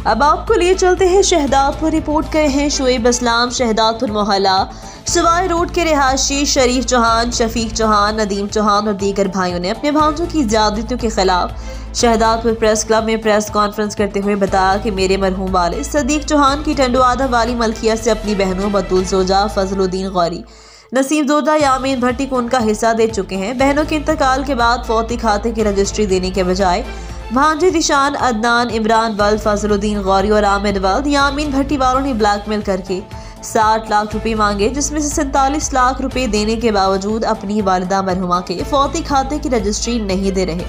अब आपको लिए चलते हैं शहदादपुर। रिपोर्ट गए हैं शुएब इस्लाम, शहदादपुर मोहल्ला सवाई रोड के रिहायशी शरीफ चौहान, शफीक चौहान, नदीम चौहान और दीगर भाइयों ने अपने भांजों की ज्यादतियों के खिलाफ शहदादपुर प्रेस क्लब में प्रेस कॉन्फ्रेंस करते हुए बताया कि मेरे मरहूम वाले सदीक चौहान की टंडुआदा वाली मलकिया से अपनी बहनों बतूल जोजा, फजलुद्दीन गौरी, नसीम जोधा, यामीन भट्टी को उनका हिस्सा दे चुके हैं। बहनों के इंतकाल के बाद फौती खाते की रजिस्ट्री देने के बजाय भांजे दिशान, अदनान, इमरान वल्द, फजलुद्दीन गौरी और आमिर वल्द, यामीन भट्टी वालों ने ब्लैकमेल करके 60 लाख रुपए मांगे, जिसमें से 47 लाख रुपए देने के बावजूद अपनी वालिदा मरहुमा के फौती खाते की रजिस्ट्री नहीं दे रहे।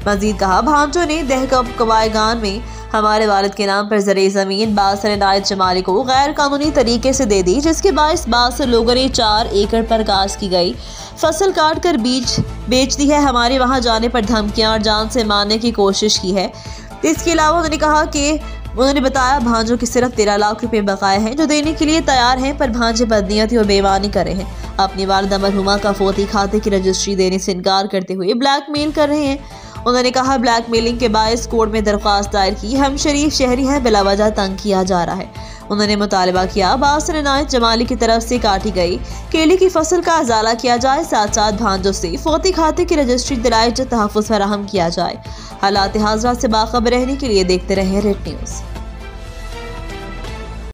मजीद कहा, भांजों ने दहकब कवायगान में हमारे वालिद के नाम पर ज़रे ज़मीन बासर इनायत जमाली को गैर कानूनी तरीके से दे दी, जिसके बायस बासर लोगों ने 4 एकड़ पर काश की गई फसल काट कर बीज बेच दी है। हमारे वहां जाने पर धमकियां और जान से मारने की कोशिश की है। इसके अलावा उन्होंने कहा कि उन्होंने बताया भांजों की सिर्फ 13 लाख रुपए बकाए हैं जो देने के लिए तैयार हैं, पर भांजे बदनीयती और बेईमानी कर रहे हैं। अपनी वालिदा मरहुमा का फौती खाते की रजिस्ट्री देने से इनकार करते हुए ब्लैकमेल कर रहे हैं। उन्होंने कहा, ब्लैकमेलिंग के बायस कोर्ट में दरख्वास्त दायर की, हम शरीफ शहरी हैं, बिलावजह तंग किया जा रहा है। उन्होंने मुतालबा किया बासर इनायत जमाली की तरफ से काटी गई केले की फसल का अजाला किया जाए, साथ साथ भांजों से फौती खाते की रजिस्ट्री दिलाए जो तहफ़्फ़ुज़ फराहम किया जाए। हालात हाज़रा से बाखबर रहने के लिए देखते रहे रेड न्यूज़।